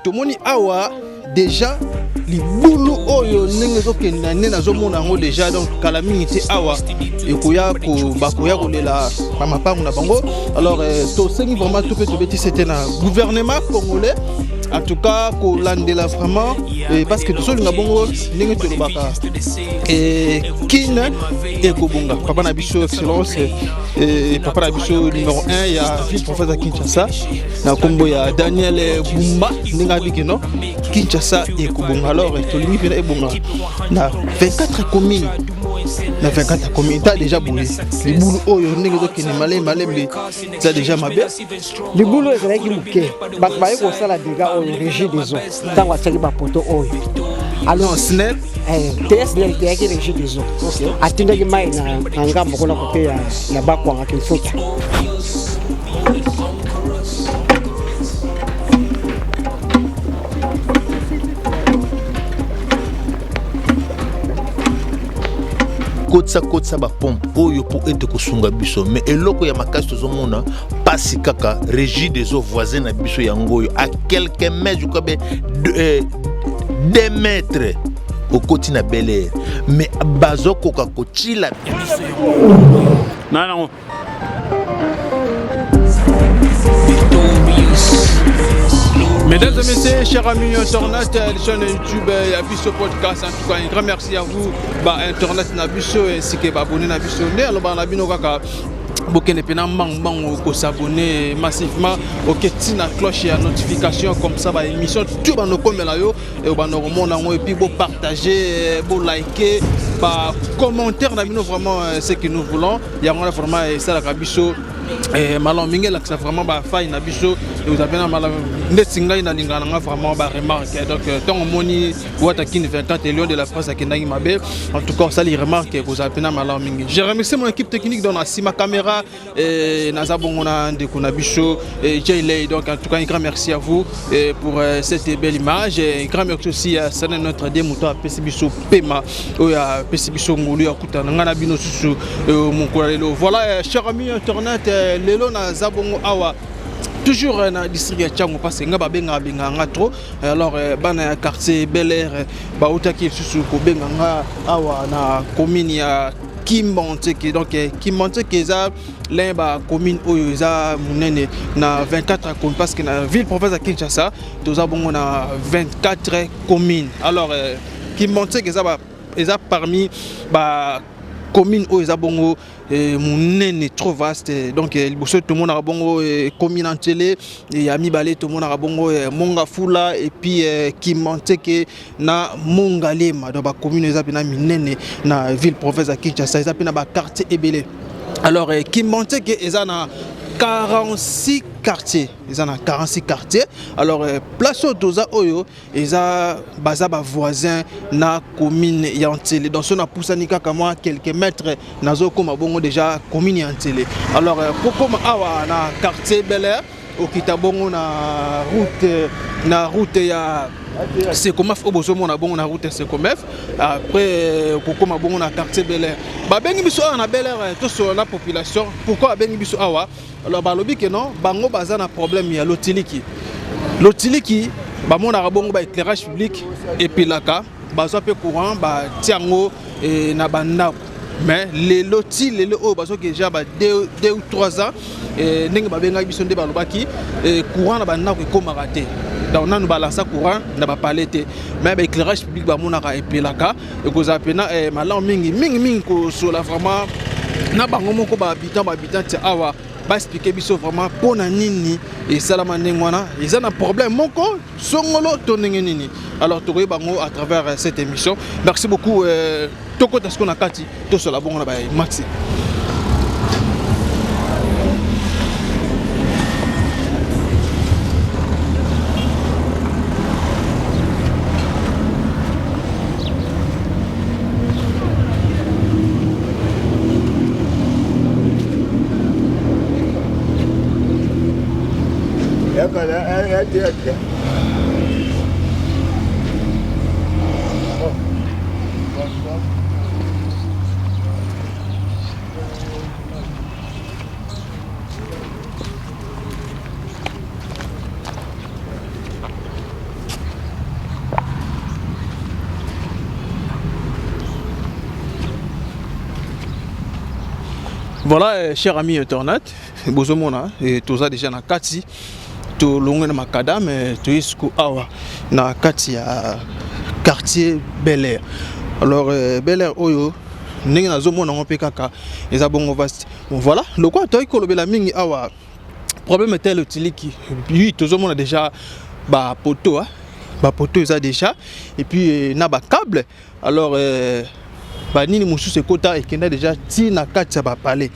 tomoni awa déjà libulu oyo ndenge ezokenda nde nazomona yango déjà donc kala mingi te awa bakoya kolela bamapangu na bango. Alors tosengi vraiment tout mpe tobeti c'était na gouvernement congolais en tout cas kolandela vraiment parce que tozolinga bongo ndenge tolobaka kine ekobunga papa na biso excellence papa na biso numéro 1 ya vice prophète Kinshasa na kombo ya Daniel Bumba ndenge abiki no Kinshasa ekobunga. Alors tolingi pena ebunga na 24 communes na 24 communes ta déjà boulé libulu oyo ndenge ezokende malembe ça déjà mabe libulu ezalaki moke bato baye kosala dega oyo régie des eaux ntango atiaki bapoto oyo alors snel TSNL teyaki régie des eaux atindaki mai na ngambo kuna kote ya bakwanga kimfuta kotsa ba pompe oyo pour ete kosunga biso mais eloko ya makasi tozomona pasi kaka régie des eaux voisins na biso yango oyo à quelques mètres je crois 2 mètres au côté na Bel Air mais bazoko ka kochila non. Mesdames et messieurs, chers amis internautes, chaîne YouTube et Abisso Podcast, en tout cas un grand merci à vous, Internet Nabisso ainsi que abonné Nabisso. Alors, Nabino Kaka. Bokene pena mang ko s'abonner massivement au petit na cloche et notification comme ça ba émission tout ba no komela yo et ba no mona ngo et puis bo partager bo liker ba commentaire na bino vraiment ce que nous voulons il y a vraiment ça la kabiso malon mingela que ça vraiment ba faille na biso et vous avez na malon ndetinga ina lingana nga vraiment ba remarque donc tant moni wata kin 24 lions de la France à Kenai Mabe en tout cas ça les remarque vous avez na malon mingi. Je remercie mon équipe technique dans la Sima caméra et Nazabongona de Kunabicho et Jayley. Donc en tout cas un grand merci à vous pour cette belle image et un grand merci aussi à Sana notre démouton à Pesibiso Pema ou à Pesibiso Moulu à Kutana Nganabino Susu mon kolelo. Voilà chers amis internet lelo Nazabongo awa toujours dans le district de Tchango parce que nga benga trop alors bana quartier Bel Air ba utaki susu ko benga nga awa na commune ya Kimonte donc Kimonte eza l'un commune oyo eza munene na 24 communes parce que na ville province à Kinshasa toza bongo na 24 communes. Alors Kimonte eza parmi ba commune oyo eza bongo munene trop vaste donc liboso tout le monde a bongo commune en télé et ami balé tout le monde a bongo Mongafula et puis Kimanteke na Mongalema donc ba commune eza pena minene na ville province à Kinshasa eza pena ba quartier ebele. Alors Kimanteke eza na 46 quartiers. Ils en ont 46 quartiers. Alors, place au Doza Oyo, ils ont baza voisin na commune Yantele. Donc, si on a poussé moi quelques mètres, nazo comme bongo déjà commune Yantele. Alors, pour awa na quartier Bel Air, au Kitabongo na route ya Sekomef obozomo na bongo na route Sekomef après kokoma bongo na quartier Bel Air ba bengi biso na Bel Air to sur la population pourquoi bengi biso awa alors ba lobi que non bango baza na problème ya lotiliki ba mona bongo ba éclairage public et puis laka bazo pe courant ba tiango na bandako mais les lotis les o bazo que déjà ba 2 ou 3 ans ndenge ba benga biso nde ba lobaki courant na bandako ko maraté. Donc on a balancé courant na ba palete mais ba éclairage public ba monaka epelaka et ko zapena malon mingi ko sola vraiment na bango moko ba habitant ti awa ba expliquer biso vraiment pona nini et salama ndengwana ils ont un problème moko songolo to nini. Alors tokoy bango à travers cette émission. Merci beaucoup toko tasko na kati to sola bongo na ba maxi. Voilà, chers amis internet, bozomona et tout ça déjà na kati to longue na makadam to isku awa na kati ya quartier Bel Air. Alors Bel Air oyo ndenge nazomona ngompe kaka eza bongo vaste. Bon voilà, le quoi toi kolobela mingi awa problème tel utiliki. Lui tozomona déjà ba poto ba poto eza déjà et puis na ba câble. Alors ba nini mususu kota ekenda déjà ti na kati ba palais.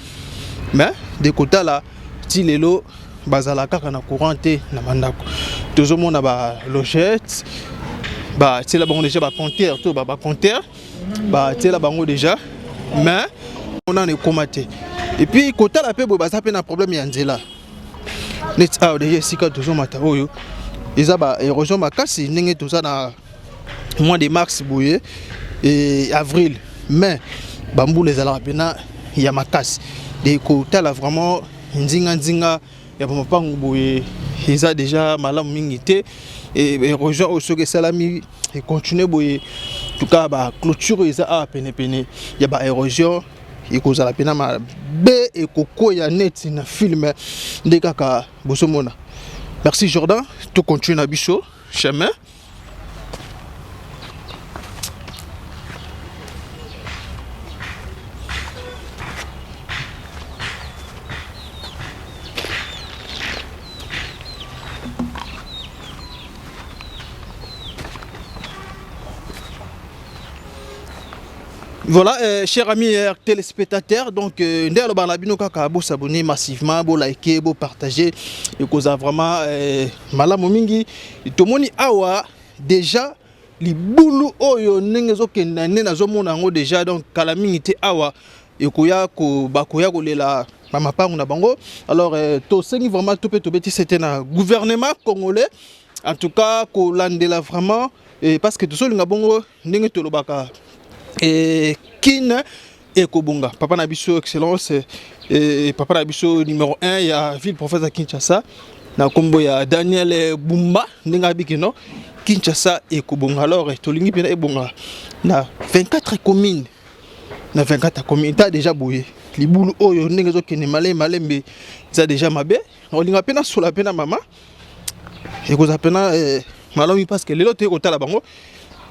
Mais de kota là ti lelo bazala kaka na courante na mandako. Tozomona ba logette ba ti la bango déjà ba compteur to ba compteur ba ti la bango déjà mais on en est comaté. Et puis kota la pe bo baza pe na problème ya nzela. Net out déjà sika tozomata oyo eza ba érosion makasi ndenge toza na mois de mars boye et avril. Mais bambou les ala pena ya makasi de kota là vraiment nzinga ya mapango boye eza déjà malamu mingi te et rejoint au soke salami et continuer boye en tout cas ba clôture eza a pene ya ba érosion et cause la pena ma be et koko ya net na film de kaka bosomona. Merci Jordan, tout continue na biso chemin. Voilà, chers amis téléspectateurs, donc ndelo balabino kaka bo s'abonner massivement, bo liker, bo partager et cause vraiment malamu mingi tomoni awa déjà libulu oyo nengezo kenane nazomona ngo déjà donc kala mingi te awa ekoya ko bakoya ko lela mama pangu na bango. Alors to sengi vraiment to beti c'était na gouvernement congolais en tout cas ko landela vraiment parce que to solinga bongo ndenge to lobaka et Kin et Kobunga. Papa Nabiso excellence et Papa Nabiso numéro 1 il y a ville professeur Kinshasa. Na kombo ya Daniel Bumba ninga bikino Kinshasa et Kobunga. Alors tolingi pena ebunga na 24 communes. Na 24 communes ta déjà boyé. Libulu oyo ndenge zo kene malembe ça déjà mabe. On linga pena sur la pena mama. Et ko za pena malomi parce que lelo te ko tala bango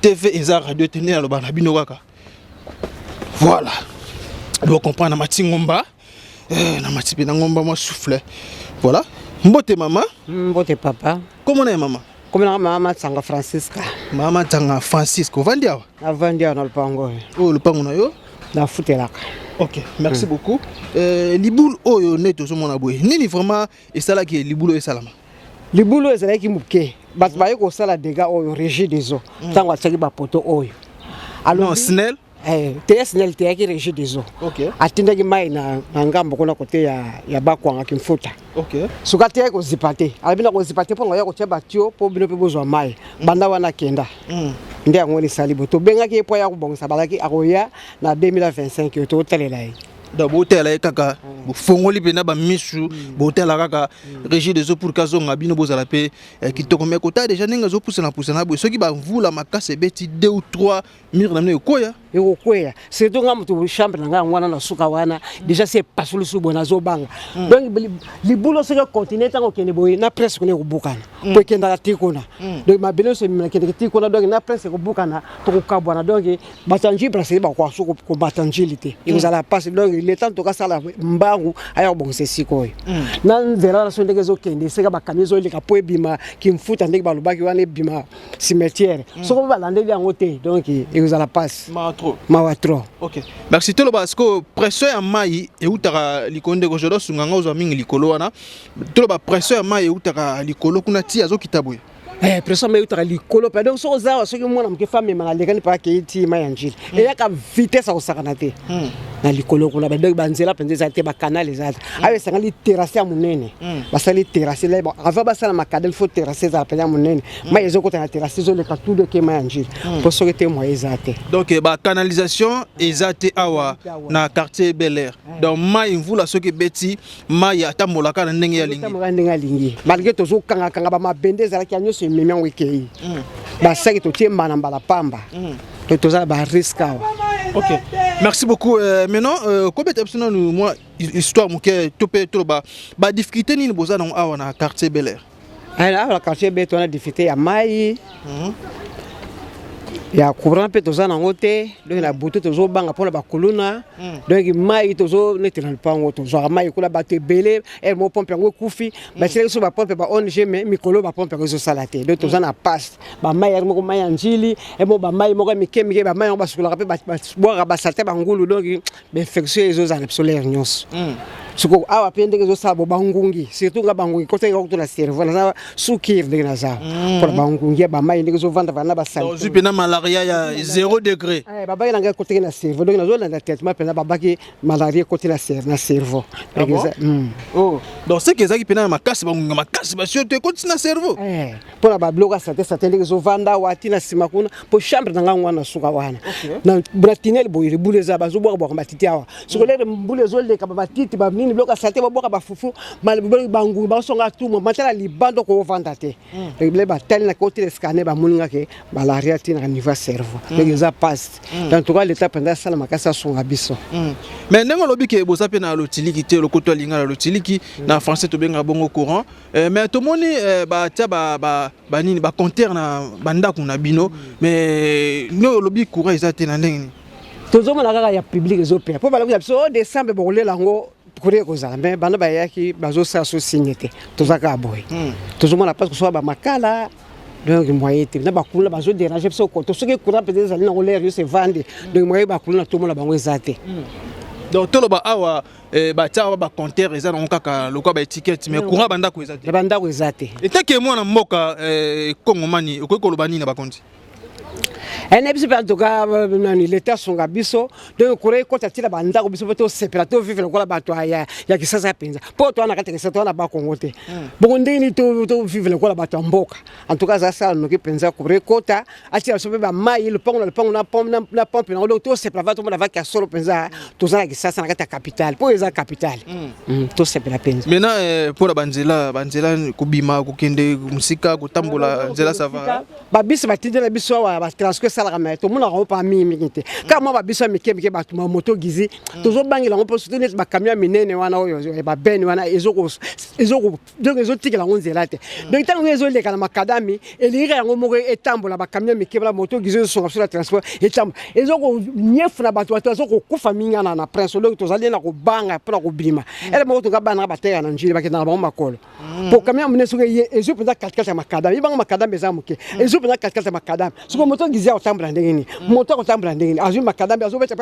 TV eza radio tenir lo bana bino kaka. Voilà. On comprend na mati ngomba na mati pe na ngomba moi souffle. Voilà. Mbote maman, mbote papa. Comment est maman? Comment maman Tsanga Francisca. Maman Tsanga Francisco vandia. Na vandia na lupango. Oh lupango na yo na futelaka. OK, merci beaucoup. Liboul oyo neto so mona boye. Nini vraiment esala ki liboul oyo salama? Liboul ezala ki muke. Bat baye ko sala dégâts oyo régie des eaux. Tango atsaki ba poto oyo. Alors snell TSNL qui régie des eaux. OK. Atindaki mai na ngambo kuna kote ya bakwanga kimfuta. OK. Suka te ko zipate. Alibina ko zipate po ngoya ko tia batio po bino pe bozwa mai. Banda wana kenda. Nde ngoni salibo to bengaki po ya ko bongisa balaki akoya na 2025 to telela yi. Da botel ay kaka fongoli pena ba misu botel kaka régie des eaux pour kazo ngabino bozala pe kitoko me kota déjà ninga zo pousse na bo soki ba vula makase beti 2 ou 3 mire na ne koya ekokwea c'est donc ngamuto chambre nga ngwana na suka wana déjà c'est pasulu subo na zo banga donc libulo se continent tango kene boy na presque ne kubukana po kenda tikona donc ma belo se mina kende tikona donc na presque kubukana to kubwana donc batanji presque ba kwa suko ko batanjilité et vous allez passer donc le temps to ka sala mbangu aya bongse sikoyo na nzela na sondeke zo kende se ka bakamizo le ka po ebima kimfuta ndeke balobaki wana ebima cimetière soko balandeli yango te donc et vous allez passer Mawatro. OK. Merci tolo parce que pression ya mai e utaka likonde ko jodo sunganga ozo mingi likolo wana. Tolo ba pression ya mai e utaka likolo kuna ti azo kitaboye. Pression mai utaka likolo pa donc so za so ki mwana mke femme manga lekani pa ke ti mai anjili. Et ya ka vitesse au sakanate. Na likolo kuna ba donc banzela penze za te ba canal za. Awe sanga li terrasse ya munene. Ba sali terrasse là avant ba sala makadel faut terrasse za pa ya munene. Mai ezo ko ta terrasse zo le ka tout de ke mai anjili. Pour so ke te moi ezate. Donc ba canalisation ezate awa na quartier Bel Air. Donc mai mvula soki beti mai atambolaka na ndenge ya lingi. Atambolaka ndenge ya lingi. Malgré tozo kanga ba mabende za ki anyo mimi wiki ba saki to tie mbana mbala pamba to toza ba riska. OK. Merci beaucoup. Maintenant, comment est-ce que moi, histoire, mon cœur, topé, tout bas, bah, difficulté, ni besoin dans un quartier Bel Air. Alors, le quartier Bel Air, on a difficulté à Maï. Il y a courant peu tous en côté, donc la bouteille toujours bang pour la bakuluna, donc Maï toujours n'est pas en auto. Genre Maï coula battre belé, et mon pompe en coufi, bah c'est sur ma pompe bah on mais Mikolo bah pompe en salaté. Donc tous en a passe, bah Maï mon Maï anjili, et mon bah Maï mon Miké bah Maï on va se la rappeler bah boire bah salaté bah ngulu donc infection les autres en solaire nyos. Ce qu'on a appris de ça bah bangungi, surtout la bangungi côté de la cerveau, là soukir de naza. Pour bangungi bah Maï les autres vendre bah na bah salaté. Malaria il y a 0 degré. Eh baba il a côté na cerveau donc na zone na tête ma pena baba qui malaria côté na cerveau. Oh donc c'est que ça qui pena ma casse bah sur te côté na cerveau. Eh pour la babloga ça te zo vanda wati na sima kuna pour chambre na ngwa na suka wana. Na bratinel boyiri boule za bazo boka boka matiti awa. So le boule zo le ka matiti ba nini bloka ça te boka ba fufu mal bangu ba songa tout mo matala libando ko vanda te. Le ba tel na côté scanner ba muninga ke malaria tina niveau cerveau. Les gens passent. En tout cas, l'État pendant ça, la makasa sont abisso. Mais n'importe lobby que vous appelez na l'otiliki, le côté linga l'otiliki, na français to benga bon au courant. Mais tout le monde bah tia bah nini bah compter na banda kuna bino. Mais nous lobby courant ils attendent na ndenge. Toujours mon agara ya public les opéra. Pour parler de décembre bolé lango. Kure koza mais bana ba yaki bazo sa so signete. Toujours ka boy. Toujours mon pas que soit ba makala. Donc moyen na bakulu bazo déranger parce que tout ce qui courant peut-être ça na l'air c'est vendre donc moyen bakulu na tout le monde bango ezate donc tout le ba awa ba tia ba compteur eza na kaka lokwa ba étiquette mais courant banda ko ezate banda ko ezate et tant que moi na mboka kongomani ko loba nini na bakonzi ene biso pa toka nani l'État songa biso donc kure ko tatila banda ko biso to separato vivre lokola bato ya kisasa penza po to na katekesa to na ba kongote bondeni to vivre lokola bato mboka en tout cas ça no ki penza kure kota atila so ba mai le pont na pompe na lo to separato mo na va ka solo penza to za kisasa na kata capitale po eza capitale to separa penza maintenant pour la banzela kubima kukende musika kutambola nzela ça va ba biso batindela biso wa ba transfer sala mais tout le monde a pas mis minute quand moi ba biso mike ba moto gizi toujours bangela on peut soutenir ba camion minene wana oyo ba ben wana ezoko donc ezotikela ngonzela te donc tant ezo le kala makadami elira yango moko etambola ba camion mike ba moto gizi sur la transport etambo ezoko nyefu na bato ezoko kufa minga na prince donc tozali na ko banga pour ko bima ele mo to ngabana ba teya na njili ba kenda ba makolo pour camion mine so ezo penda 4x4 makadami banga makadami ezamuke ezo penda 4x4 makadami so moto gizi otambula ndengeni moto otambula ndengeni azu makadami azu beta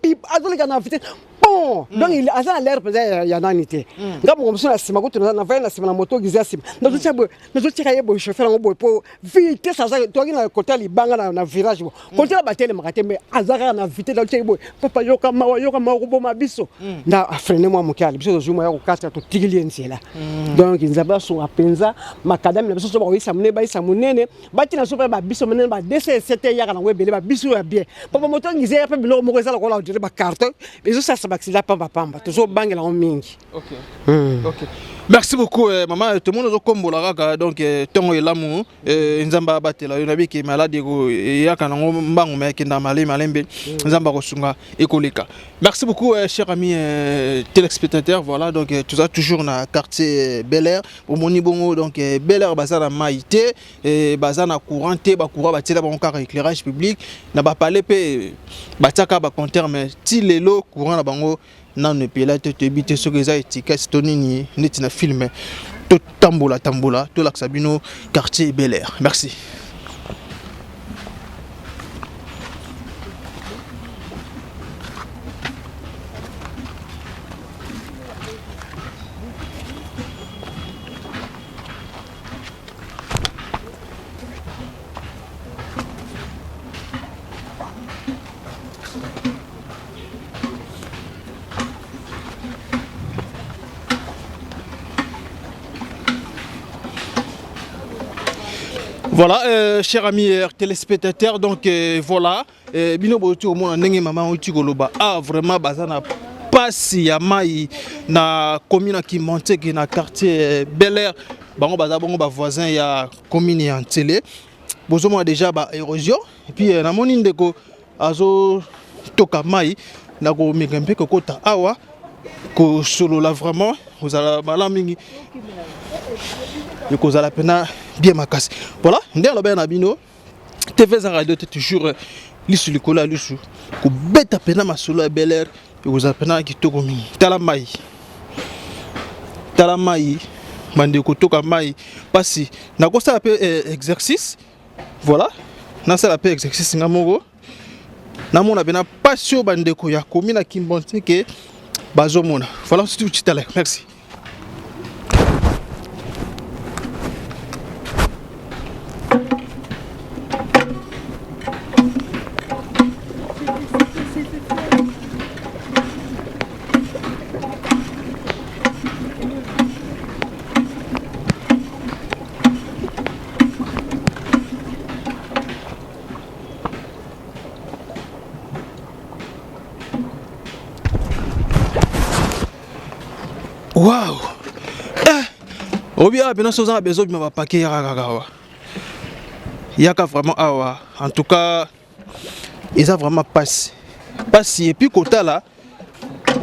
pip azu le kana vitesse bon donc il a ça l'air peut-être ya nani te ngamo ngomso na sima ko tuna na vaina sima na moto gizi asima nazo tira yebo chauffeur ngo po vitesse ça to na côté libanga na virage bo côté la batele makate mais azaka na vitesse na tshebo papa yoka mawa ko bo mabiso nda afrene moi mokali biso zuma ya ko kata to tigili nsela donc nzaba so apenza makadami na biso so ba isa munene batina so ba biso munene ba DC7 ya kana webele ba biso ya bien papa moto ngize ya pe bilo moko ezala ko la dire ba carte biso ça baxila pamba toujours bangela en mingi. OK. Merci beaucoup maman tout le monde okombola kaka donc tongo elamu nzamba batela yo nabi ki malade ko ya kana mbango me kinda malembe nzamba ko sunga ekoleka. Merci beaucoup cher ami téléspectateurs voilà donc tout ça toujours na quartier Bel Air au moni bongo donc Bel Air bazana maïté bazana couranté ba courant batela ba car éclairage public na ba parler pe bataka ba compteur mais ti lelo courant na bango non ne peut te éviter ce que ça étiquette tonini netina film to tambola to laxabino quartier Bel Air. Merci. Voilà, chers amis téléspectateurs, donc voilà, bino botu au monde ndenge maman uti goloba vraiment bazana pasi ya mai na commune qui monte qui na quartier Bel Air bango bazabongo ba voisin ya commune ya Ntele bozomo déjà ba érosion et puis na moni ndeko azo toka mai na ko megambe ko kota awa ko solo là vraiment vous allez malamingi et ko zala pena bien makasi voilà ndé la bena bino TV za radio toujours lisu likola lisu ko beta pena masolo ya Bel Air et vous allez pena kitoko mingi tala mai bande ko toka mai pasi na ko ça peu exercice voilà na ça peu exercice ngamoko na mona bena passion bande ko ya komi na kimbonte ke bazomona voilà c'est tout à l'heure merci. Waouh! Obia bien sûr, on a besoin de me paquer Yaka vraiment awa. En tout cas, ils ont vraiment passé. Et puis côté là,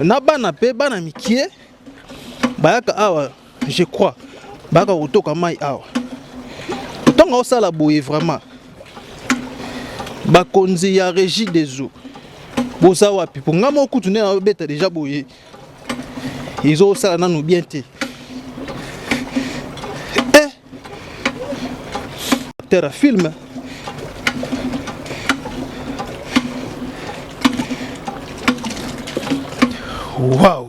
na bana pe bana mikie. Bayaka awa, je crois. Baka otoka mai awa. Tant que ça la boye vraiment. Bakonzi ya régie des eaux. Bosa wapi pour ngamo kutune na beta déjà boye. Ils ont ça dans nous bien té. Terre film. Waouh.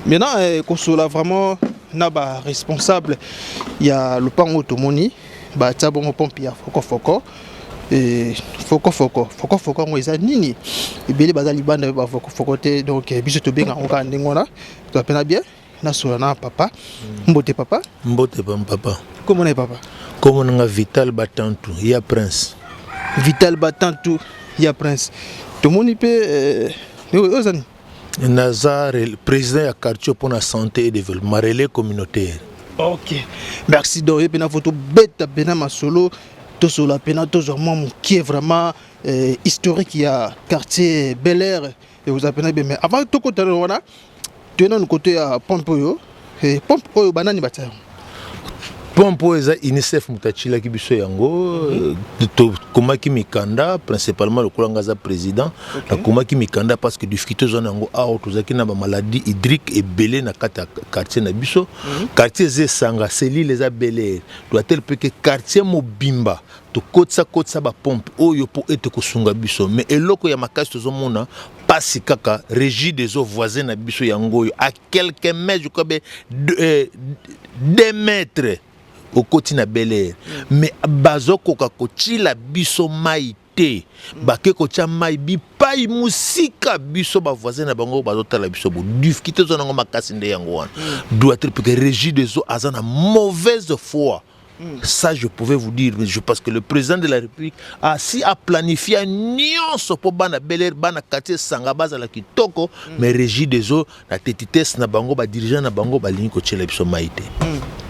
Maintenant, Kosola vraiment n'a pas responsable. Il y a le pan automoni. Bah tabon pompe ya foko. Et foko moi ça nini. Et bien les bazali bande ba foko te donc biso to benga on ka ndengona. Tu appelles bien. Na solana papa. Mbote papa. Papa. Comment est papa? Comment on a Vital Batantou, il y a Prince. Vital Batantou, il y a Prince. Tout le monde peut. Nazar, le président de quartier pour la santé et le développement relais communautaire. Ok. Merci donc. Et puis la photo bête à ma solo. Tout sur la peine, tout sur moi qui est vraiment historique. Il y a quartier Bel Air. Et vous appelez bien. Mais avant tout côté là, tu es dans le côté à Pompoyo. Et Pompoyo, banane bataille. Pompo eza UNICEF mutachila kibiso yango to komaki mikanda principalement le kolanga président na komaki mikanda parce que difficulté zone yango a tozaki na ba maladie hydrique et belé na kata quartier na biso quartier zesanga seli les a Bel Air doit tel peu que quartier mobimba to kotsa ba pompe oyo po ete kosunga biso mais eloko ya makasi tozomona pasi kaka régie des eaux voisins na biso yango à quelques mètres je crois 2 mètres au quotidien Bel Air mais bazoko kakoti la biso maïté bake kotia mai bi pai musika biso ba voisin na bango bazota la biso bo difficulté zonango makasi nde yango wana doit être que régie des eaux azana mauvaise foi. Ça, je pouvais vous dire, mais parce que le président de la République a planifié nyonso pour bana Bel Air, bana quartier Sangabaza la kitoko, mais régie des eaux, la tétitesse na bango, ba dirigeant na bango, ba ligne koche la biso maïté.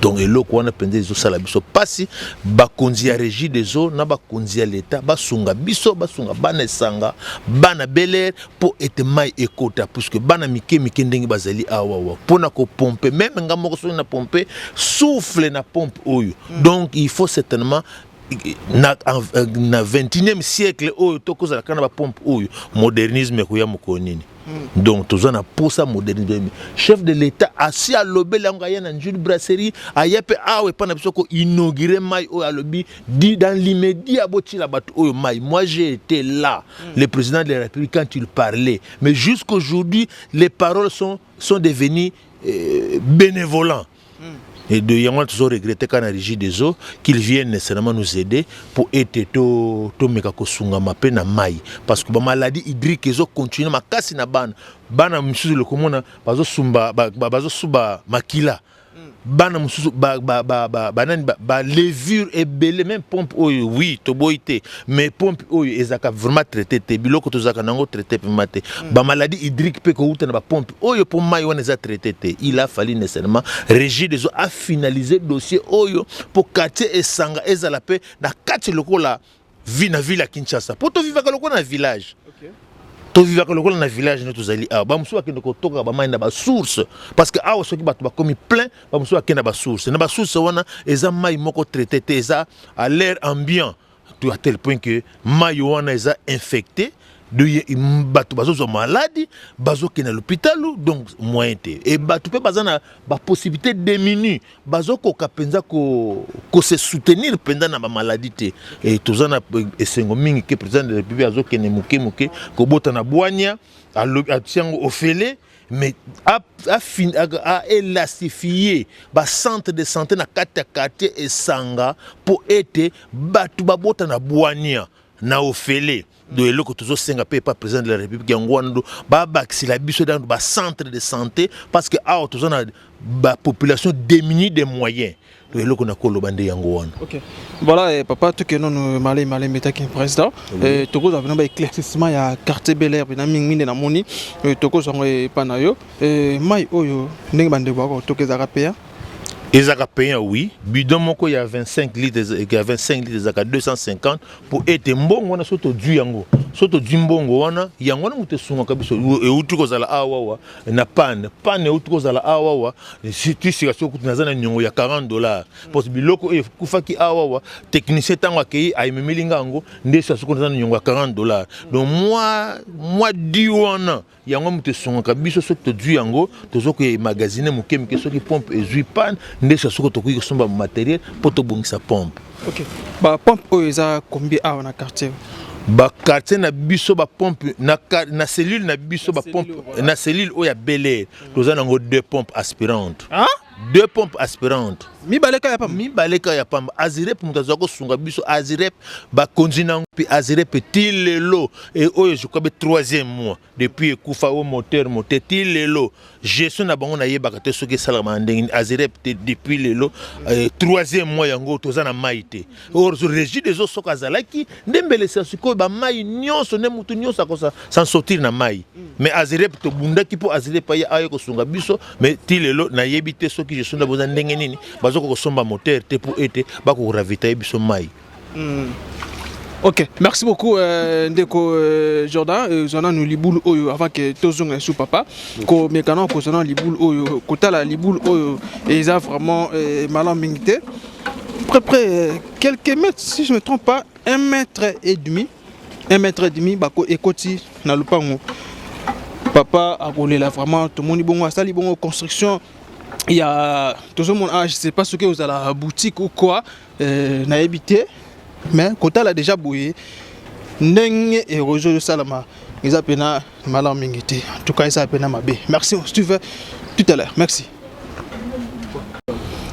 Donc, eloko wana pende des eaux sala biso pasi, ba konzi ya régie des eaux, na ba konzi ya l'État, ba sunga biso, ba sunga bana sanga, bana Bel Air, pour être maï ekota, puisque bana mike ndengi bazali awawa, pour na ko pomper, même ngamoko so na pomper, souffle na pompe oyo. Donc il faut certainement na 21e siècle oyo tokoza la kana ba pompe oyo modernisme ko ya mokonini. Donc tozana pour ça modernisme. Chef de l'État assis à lobby langa ya na Jules Brasserie ayepe awe pana biso ko inaugurer mai oyo à lobby dit dans l'immédiat boti la bato oyo mai. Moi j'ai été là, le président de la République quand il parlait, mais jusqu'aujourd'hui les paroles sont devenues bénévolents. Et de Yangon toujours regretté quand la régie des eaux qu'ils viennent nécessairement nous aider pour aider to mekako sunga mape na mai parce que ba maladie hydrique ils ont continué ma kasi na bana msusu le komona bazo sumba bazo suba makila bana msusu ba levure et belé même pompe oyo oui to boité mais pompe oyo ezaka vraiment traité te biloko to zaka nango traité pe maté ba maladie hydrique pe ko uta na ba pompe oyo pour mai on les a traité te il a fallu nécessairement régie des eaux a finalisé dossier oyo pour quartier esanga ezala pe na kati lokola vie na ville à Kinshasa pour to vivre lokola na village to vivaka lokola na village ne tozali awa ba musu akende kotoka ba mai na ba source parce que awa soki bato ba komi plein ba musu akende ba source na ba source wana eza mai moko traité te eza à l'air ambiant tout à tel point que mai wana eza infecté de bato bazo maladi bazo kena l'hôpital donc moyen te et bato pe bazana ba possibilité diminuer bazo ko kapenza ko se soutenir pendant na ba maladie te et tozana esengo mingi que président de la République azo kene muke ko bota na bwanya a tiango ofele mais a élastifié ba centre de santé na quartier et sanga pour être bato babota na bwanya na ofele de l'eau toujours senga pas président de la République yangoando ba baxila biso dans ba centre de santé parce que a toujours na ba population démunie des moyens de l'eau qu'on a kolobande yangoando. OK. Voilà papa tout que non malé metaki président et toko za ba éclaircissement ya quartier Bel Air na mingi na moni toko zongo panayo mai oyo ndenge bande bako tokeza kapea. Ils ont payé, oui. Bidon moko il y a 25 litres, il y a 25 litres, il y a 250 pour être bon. On a surtout du yango, surtout du bongo. On a yango na mute sunga kabiso. Et outu kozala awawa na pan et outu kozala awawa. Si tu sais que tu n'as pas nyongo ya $40. Parce que biloko e kufaki awawa technicien tango akei aimemilinga ngo ndesa suko na nyongo ya $40. Donc moi diwana yango mute sunga kabiso surtout du yango tozoko magazine mukemike soki pompe ezui pan ndesa soko to kuyi somba matériel pour to bongisa pompe. OK. Ba pompe oza combien a na quartier? Ba quartier na biso ba pompe na cellule na biso ba pompe na cellule oya Bel Air tozana ngo 2 pompes aspirantes. Hein? 2 pompes aspirantes. Mi baleka ya pamba azirep mutazo ko sunga biso azirep ba konjina puis azirep tilelo et oyo je crois 3e mois depuis kufa au moteur tilelo gestion na bango na yebaka te soki sala mandenge azirep depuis lelo 3e mois yango tozana maite or régie des eaux soka zalaki ndembele sa siko ba mai nyonso ne mutu nyonso akosa sans sortir na mai mais azirep to bundaki po azirep ya ayo ko sunga biso mais tilelo na yebite soki gestion na boza ndenge nini ko somba moteur te pour être ba ko ravitailler biso mai. OK, merci beaucoup ndeko Jordan zona nous liboul oyo avant que tozonga sous papa ko mekano ko zona liboul oyo kotala liboul oyo eza vraiment malambingité près quelques mètres si je me trompe pas 1 mètre et demi bako ekoti na lupango papa a volé là vraiment tout le monde bon asali bon construction. Il y a tout le monde, je ne sais pas ce que vous avez à la boutique ou quoi, n'a habité, mais quand elle a déjà bouillé, n'eng et rejo de salama, ils appellent malambingité. En tout cas, ils appellent ma bé. Merci, si tu veux, tout à l'heure. Merci.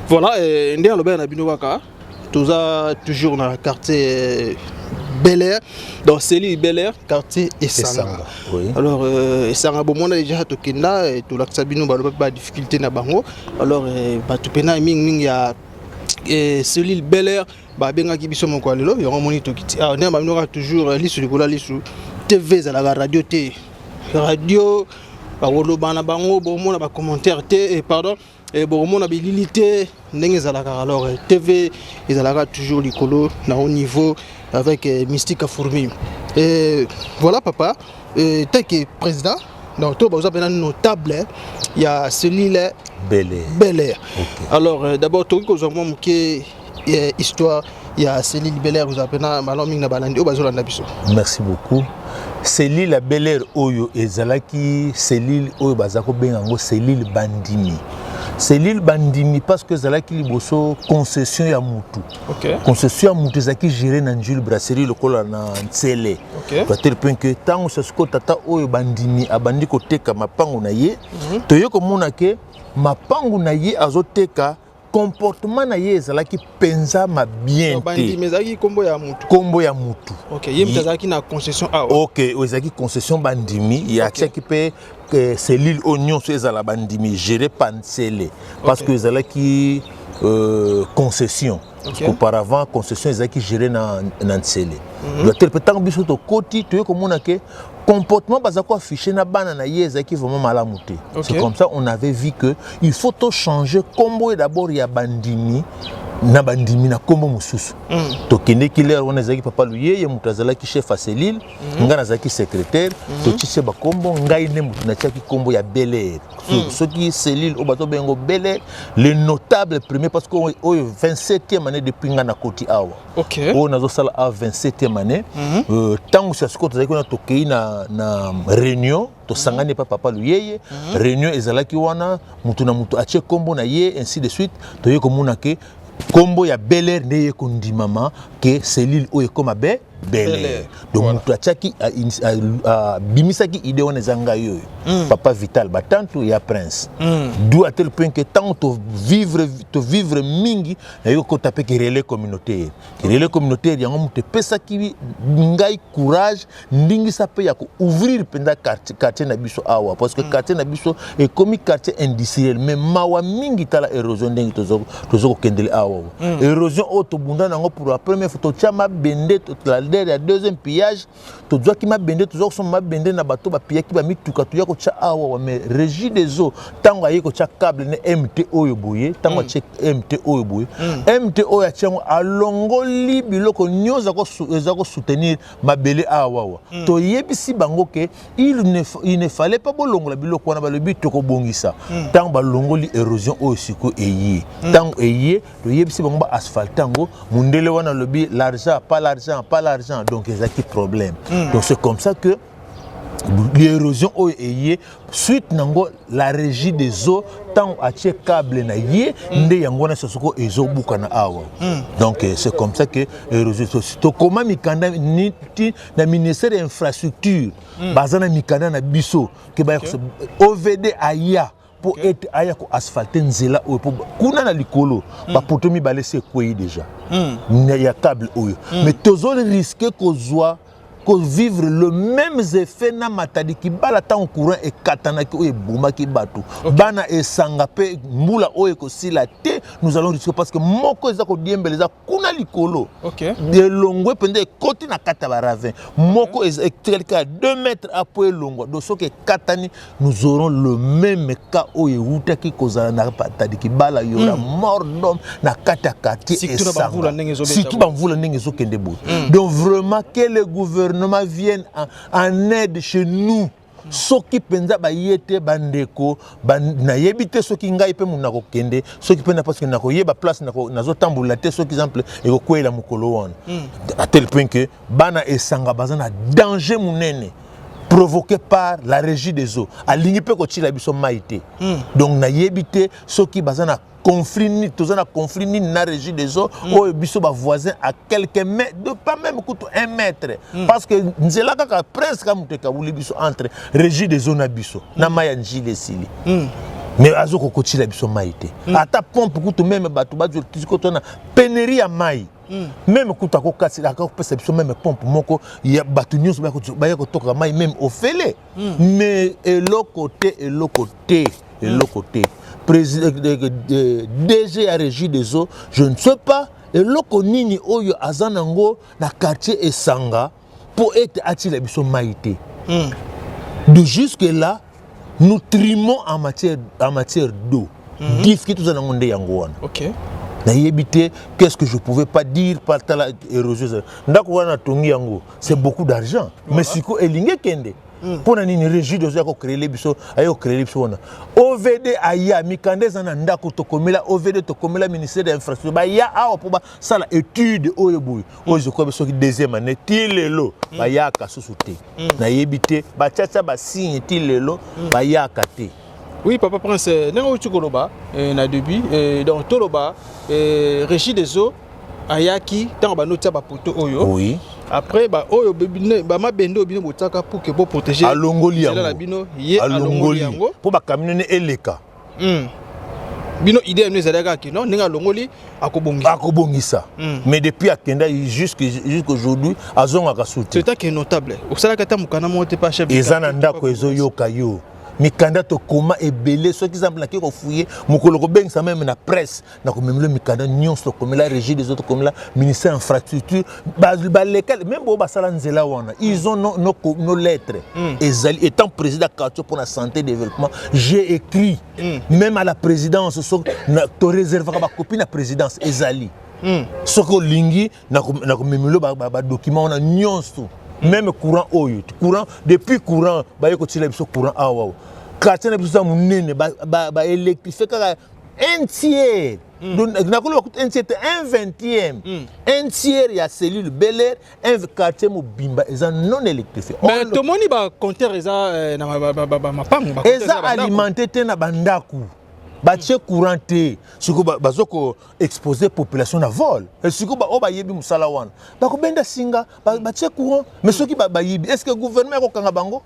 Voilà, ndé à l'obé na binouaka, tout ça toujours dans le quartier Bel Air, dans cellule Bel Air, quartier Essanga. Oui. Alors, Essanga, bon, on a déjà tout kenda et tout l'accabino, pas de difficulté na bango. Alors, tout pena ming ya cellule Bel Air, bah benga ki biso moko alelo, y aura monito kiti. Ah, on a toujours lisu likola lisu TV za la radio T. Radio, ba wolo bana bango, bon on a ba commentaire T et pardon. Et bon, on a habilité, alors TV, ils ont toujours l'écolo, à haut niveau, avec Mystique à Fourmi. Et voilà, papa, tant que président, dans tout, vous avez un notable, il y a celui-là, Bel Air. Okay. Alors, d'abord, tout le monde qui est histoire, il y a celui Bel Air, vous avez un maloming na balandi, merci beaucoup. Cellule la Bel Air oyo ezalaki cellule oyo bazako bengango cellule bandimi. Cellule bandimi parce que zalaki liboso concession ya mutu. OK. Concession ya mutu zaki géré na Njuli brasserie lokola na Ntsele. OK. Pour tel point que tango sasiko tata oyo bandimi abandi koteka mapango na ye. Toyo komona ke mapango na ye azoteka comportement na ye ezalaki penza ma bien te. Bandimi kombo ya mutu. Kombo ya mutu. OK, yem tazaki na concession a. OK, ezaki concession bandimi ya tiaki pe cellule oignon so ezala bandimi géré par Ntsele parce que ezalaki concession. Okay. Auparavant concession ezalaki géré na Ntsele. Interprétant biso to koti to komona ke comportement bazako affiché na bana na yeza qui vraiment malamu te. C'est comme ça on avait vu que il faut to changer combo d'abord ya bandimi na bandimi na kombo mususu tokende kiler wana ezaki papa luyeye mutu azalaki chef à cellule nga nazalaki secrétaire totise bakombo ngai ne mutu natiaki kombo ya Bel-Air soki cellule o bato bengo Bel-Air le notable premier parce que oyo 27e année depuis nga na koti awa oyo nazosala a 27e année tango sasiko tozalaki wana tokei na réunion tosangani pa papa luyeye réunion ezalaki wana mutu na mutu atie kombo na ye ainsi de suite toye komona ke kombo ya Bel-Air neye kondimama ke cellule oyo ekoma Bel-Air donc mutu atiaki bimisaki idée wana eza ngai oyo papa Vital Batantu ya Prince d'où à tel point que tant to vivre mingi na yo ko taper que relais communautaire yango mutu pesaki ngai courage ndingi sa pe ya ko ouvrir penda quartier na biso awa parce que quartier na biso est comme quartier industriel mais mawa mingi tala érosion ndingi tozoko kendele awa érosion auto bunda nango pour la première fois to chama bende to la deuxième pillage to doit ki ma bende to zo ma bende na bato ba pillaki ba mituka to ya ko cha awa mais régie des eaux tango ayi ko cha câble ne MT oyo boye tango check MT oyo boye MT oyo chango alongoli biloko nyoza ko soutenir mabele awa to yebisi bango ke il ne fallait pas bolongola biloko wana ba le but to ko bongisa tango ba longoli érosion oyo siko eyi tango eyi to yebisi bango ba asphalte tango mundele wana lobi l'argent pas l'argent donc il y a des problèmes donc c'est comme ça que l'érosion est suite nango la régie des eaux tant à tie câble na yé ndé yango na sosoko ezo buka na awa donc c'est comme ça que l'érosion to comment mikanda ni na ministère de l'infrastructure bazana mikanda na biso ke ba OVD aya pour être aya ko asphalter nzela o kuna na likolo ba poto mi balese kwei déjà ya câble oyo mais tozoli risquer kozwa ko vivre le même effet na matadi ki bala tant courant et katana ki o buma ki bato bana esanga pe mbula o ko sila te nous allons risquer parce que moko eza ko diembeleza kuna likolo de longwe pende koti na kata ba ravin moko est quelque 2 mètres après longo do soke katani nous aurons le même cas o yuta ki kozala na matadi ki bala yora mort d'homme na kata quartier esanga surtout ba mvula ndenge zo kende bo donc vraiment que le gouvernement viennent en aide chez nous. Soki penza ba yete bandeko na yebite soki ngai pe muna ko kende soki pena parce que na ko yeba place na ko nazo tambola te soki exemple e ko kwela mukolo wana à tel point que bana esanga bazana danger munene provoqué par la régie des eaux alingi pe ko tila biso maité donc na yebite soki bazana conflit ni na régie des eaux ou biso ba voisin à quelques mètres de pas même coûte 1 mètre parce que nzela kaka presque muteka wuli biso entre régie des eaux na biso na maya njile sili mais azoko kotila biso maité ata pompe coûte même batu ba tiko tona pénurie ya mai même kuta ko kasi la ko perception même pompe moko ya batu nyos ba ko toka mai même au fele mais et l'autre côté président DG à régie des eaux je ne sais pas et loko nini oyo azanango na quartier Esanga pour être attiré biso maïté de jusque là nous trimons en matière d'eau difficulté tout zanango nde yango wana na yebité qu'est-ce que je pouvais pas dire par la érosion ndako wana tongi yango c'est beaucoup d'argent mais siko elinge kende pour une régie de zako créer les biso ayo créer les biso OVD aya mikande zana ndako tokomela OVD tokomela ministère de l'infrastructure ba ya awa pour ba sala étude oyoboy ozo ko biso deuxième année tilelo ba ya ka susute na yebité ba tchatcha ba signe tilelo ba ya kate. Oui, Papa Prince, nous avons na début, donc Toloba, régie des eaux, Ayaki, tant que nous avons poto oyo. Oui. Après, oyo ma bendo bino botaka pour que pour protéger. Alongoli yango. Pour ba camionner eleka. Bino idée nous ezalaka ki non ninga longoli akobongisa mais depuis akenda jusqu'aujourd'hui azonga ka soutien c'est ça qui est notable au sala kata mukana monte pas chef ezana ndako ezo yoka yo mikanda to koma ebele ceux qui semblent qui fouiller mokolo ko beng ça même na presse na ko même le mikanda nyonso comme la régie des autres comme la ministère infrastructure lesquels même bo basala nzela wana ils ont nos lettres ezali étant président quartier pour la santé et développement j'ai écrit même à la présidence na to réserve ba copie na présidence ezali soko lingi na ko même le ba document na nyonso même courant oyo courant depuis courant ba yeko tila biso courant awa quartier na biso munene ba électrifier kaka un tiers donc na ko un tiers un vingtième un tiers ya cellule Bel Air un quartier mobimba eza non électrifié mais to moni ba compteur eza na ba mapango ba eza alimenté te na bandaku batie courant te siko bazoko exposer population na vol siko ba oba yebi musala wana bako benda singa batie courant mais soki ba yebi est-ce que gouvernement ko kanga bango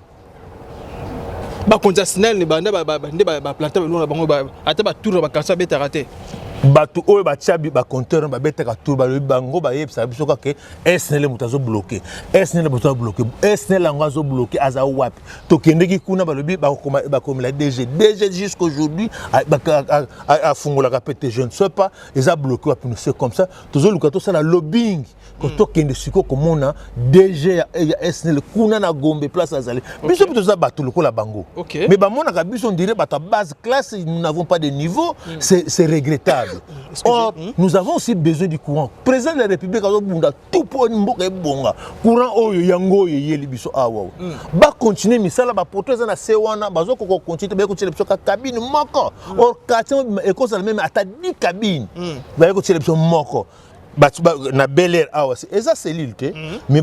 ba congestionel ni banda ba planter ba bango ba ata ba tour ba kasa beta raté batu oyo batia ba compteur ba beta ka tour ba bango ba yebi sa biso ka ke SNL mutazo bloquer SNL mutazo bloquer SNL ngazo bloquer aza wapi to kendeki kuna ba lobi ba comme la DG jusqu'aujourd'hui a fungola ka pété je ne sais pas ils a bloqué puis c'est comme ça toujours le kato ça la lobbying ko to kende siko komona DG ya SNL kuna na Gombe place azali biso biso batu lokola bango mais ba mona ka biso on dirait bata base classe nous n'avons pas de niveau c'est regrettable. Or, nous avons aussi besoin du courant. Président de la République a dit tout pour nous bonga. Courant oyo yango yeli biso awa. Ba continuer misala ba porter na sewana bazo ko continuer ba continuer biso ka cabine moko. Or quartier eko ça même ata 10 cabines. Ba ko continuer biso moko. Na Bel Air awa c'est ça cellule te mais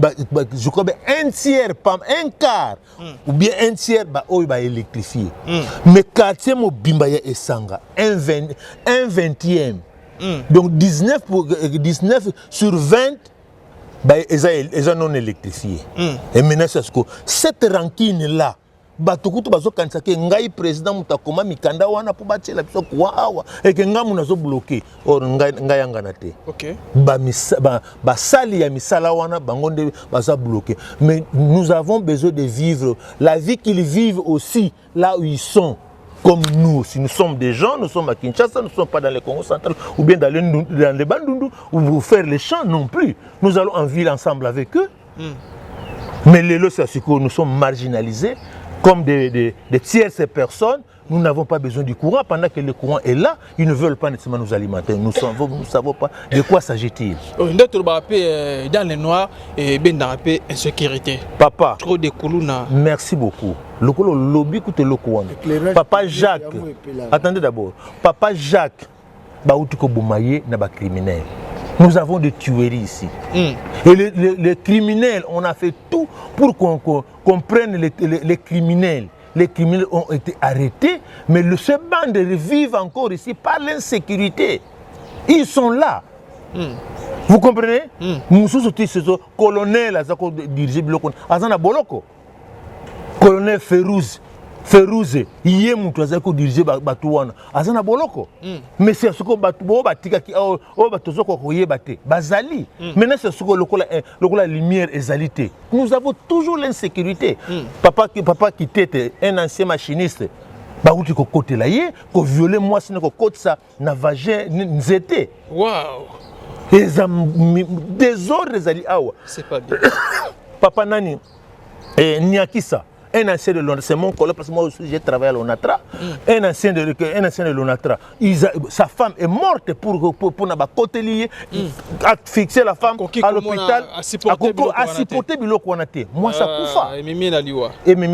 je crois un tiers pas un quart ou bien un tiers ba oyo ba électrifié mais quartier mobimba ya esanga un vingtième donc 19 sur 20 ba eza non électrifié et maintenant c'est ce que cette rancune là batukutu bazo kanisa ke ngai président mutakoma mikanda wana po batela biso kwa awa et que ngamu nazo bloquer or ngai yangana te ba sali ya misala wana bangonde baza bloquer mais nous avons besoin de vivre la vie qu'ils vivent aussi là où ils sont comme nous si nous sommes des gens nous sommes à Kinshasa nous ne sommes pas dans le Congo central ou bien dans les Bandundu ou faire les champs non plus nous allons en ville ensemble avec eux mais les lots c'est que nous sommes marginalisés comme des tierces personnes, nous n'avons pas besoin du courant. Pendant que le courant est là, ils ne veulent pas nécessairement nous alimenter. Nous ne savons pas de quoi s'agit-il. Dans les noirs, et bien dans la paix, insécurité. Papa, trop de Koulouna. Merci beaucoup. Le lobby coûte le courant. Papa Jacques, attendez d'abord. Papa Jacques, Baoutuko Boumaye n'a pas criminel. Nous avons des tueries ici. Et les criminels, on a fait tout pour qu'on prenne les criminels. Les criminels ont été arrêtés, mais ces bandes vivent encore ici par l'insécurité. Ils sont là. Vous comprenez? Moussou Soti, c'est le colonel, dirigé Biloko, Azana Boloko. Colonel Ferouze, il est mon dirigé Batouana, Azana Boloko. Mais c'est ce que Batika qui a Batozoko Yebate, Bazali. Maintenant, c'est ce que la lumière est zalité. Nous avons toujours l'insécurité. Papa qui était un ancien machiniste, Baouti ko côté là, ko violer moi, sinon ko côté ça, n'a vagé, n'zété. Waouh! Des ordres zali awa. C'est pas bien. Papa Nani, Niakisa. Un ancien de l'ONATRA, c'est mon collègue parce que moi aussi j'ai travaillé à l'ONATRA. Un ancien de l'ONATRA. Sa femme est morte pour côté lié, a fixé la femme à l'hôpital, à supporter Biloko Wanate. Moi ça koufa. Et Mimi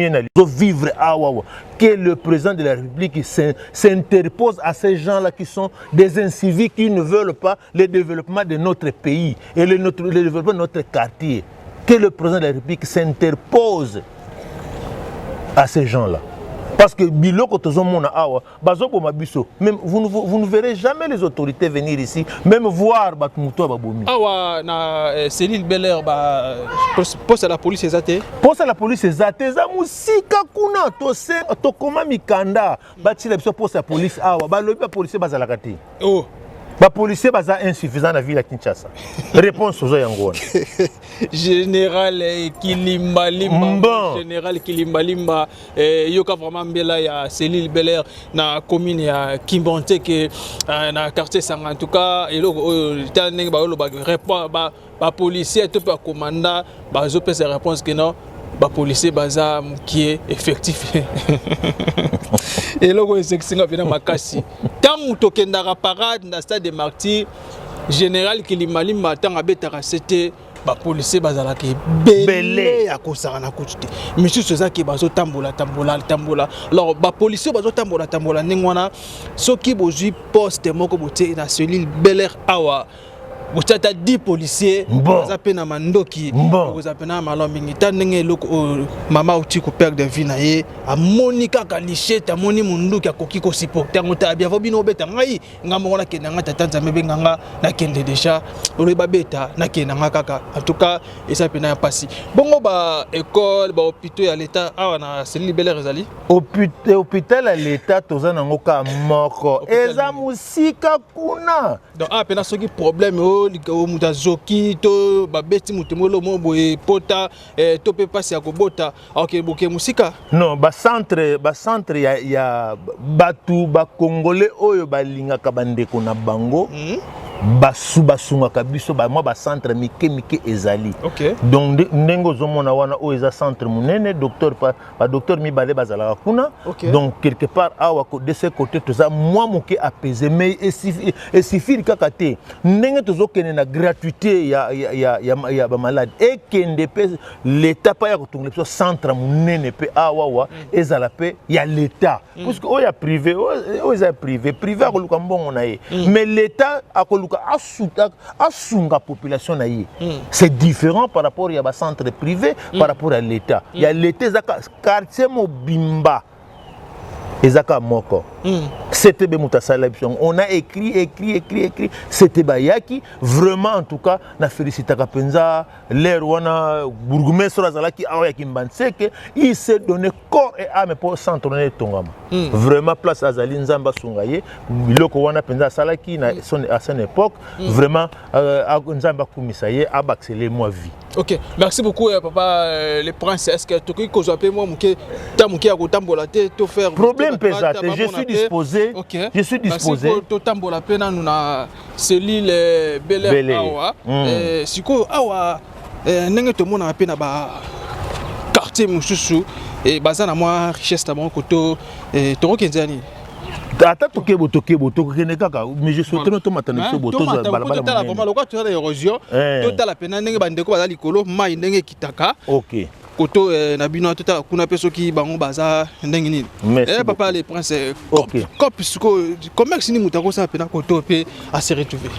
Nali. Vivre à Wawa. Que le président de la République s'interpose à ces gens-là qui sont des inciviques qui ne veulent pas le développement de notre pays et le développement de notre quartier. Que le président de la République s'interpose à ces gens-là. Parce que Biloko Tozomona Awa, Bazoko Mabiso, même vous ne verrez jamais les autorités venir ici, même voir Batumuto Babomi. Awa, na cellule Bel Air, poste à la police exate. Poste à la police exate, Zamusika Kuna, Tokoma Mikanda, Batila poste à la police Awa, Balobi policier Bazalakati. Oh. Les policiers sont insuffisants dans la ville de Kinshasa. Réponse aux Yangon. Général Kilimba Limba. Général Kilimba Limba. Yoka vraiment Mbela ya Céline Belair na commune ya Kimbonte que na quartier Sanga. En tout cas, et le tanning répond policier tout pas commandant bazo peut se réponse que non. Policier baza qui est effectif. Et là, c'est que c'est un makasi. Tant que tu as parade dans le stade de Martyrs, général Kilimali matin à Betara, c'était les policiers bazala qui belé à cause de la côté. Monsieur c'est ça qui bazo tambola. Alors les policiers bazo tambola ningwana ceux qui bozi poste moko boté na cellule Bel Air awa. Vous avez 10 policiers, vous avez un mandoki, vous avez un malombi, vous avez un maman qui a perdu de vie, à Monica Kaliché, à Moni Mundu qui a coquille aussi pour terminer. Bien, vous avez un bête, vous avez un tata, déjà, vous avez un bête, en tout cas, et ça peut pas passer. Bon, école, hôpital à l'État, c'est libéré, Rezali. Hôpital à l'État, tous en ont mort. Et ça, musique, kuna. Donc, pendant ce problème, Zoki, to babeti mutemolo mobo e pota to pe passer à Kobota. Ok, boké musika. Non, centre ya batu ba congolais oyo balinga kabandeko na bango. Basunga kabiso ba moi ba centre mike ezali. Okay. Donc ndengo zomona wana o eza centre munene docteur mi balé bazala kuna. Okay. Donc quelque part awa de ce côté tout ça moi moké apaisé mais et suffit kakate ndenge tozo kene na gratuité ya ba malade et kende pe l'état pa ya kotongola biso centre munene pe awa ezala pe ya l'état parce que o ya privé o eza privé akoluka mbongo na ye mais l'état akoluka asunga population na ye. C'est différent par rapport à ba centre privé par rapport à l'état. Il y a l'état zaka quartier mobimba ezaka moko. C'était Bemutasala. On a écrit. C'était Bayaki. Vraiment, en tout cas, na félicité Kapenza, l'air wana bourgmestre Azalaki Awaki Mbanseke, il s'est donné corps et âme pour s'entraîner Tongama. Vraiment, place Azali Nzamba Sungaye, Biloko wana Penza Salaki à son époque, vraiment, Nzamba Kumisaye a accéléré moi vie. Ok, merci beaucoup, papa. Les princes, est-ce que tu peux appeler moi, Tamuki à Gotambola, te faire. Problème pesant, je suis disposé. Okay. Je suis disposé. Merci pour Tambola Pena, nous avons Céline Bel Air Awa. Siko Awa, n'engue tout le monde a peine à quartier Moussou et Bazana moi, richesse d'abord, Koto et Toro Kenzani. Ata tokebo kaka mais je souhaite notre maternité sur boto balabala vraiment le quoi tu as l'érosion total la pena ndenge bandeko bazali kolo mai ndenge kitaka OK koto na bino total kuna peso ki bango baza ndenge nini papa les princes cop commerce ni mutako ça pena koto pe à se retrouver.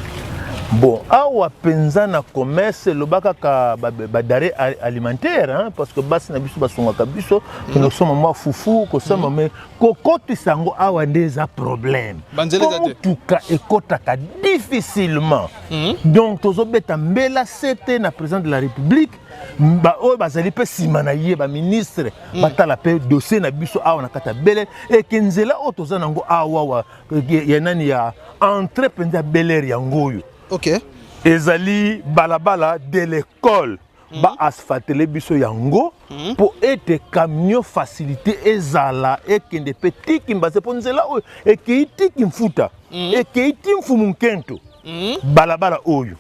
Bon, awa penza na commerce lobaka ka badare alimentaire hein parce que basi na biso basonga ka biso nous sommes moi foufou ko sommes mais kokoti sango awa ndeza problème. Tout cas ekotaka difficilement. Donc tozo beta mbela c'était na président de la République ba o bazali pe simana ye ba ministre batala pe dossier na biso awa na kata bele et kenzela o toza nango awa ya nani ya entrée penza Bel Air yangoyo. Ok. Ezali balabala de l'école ba asphalter les biso yango pour être camion facilité ezala et kende petit kimbase ponzela o et keiti kimfuta et keiti mfumunkento balabala oyo.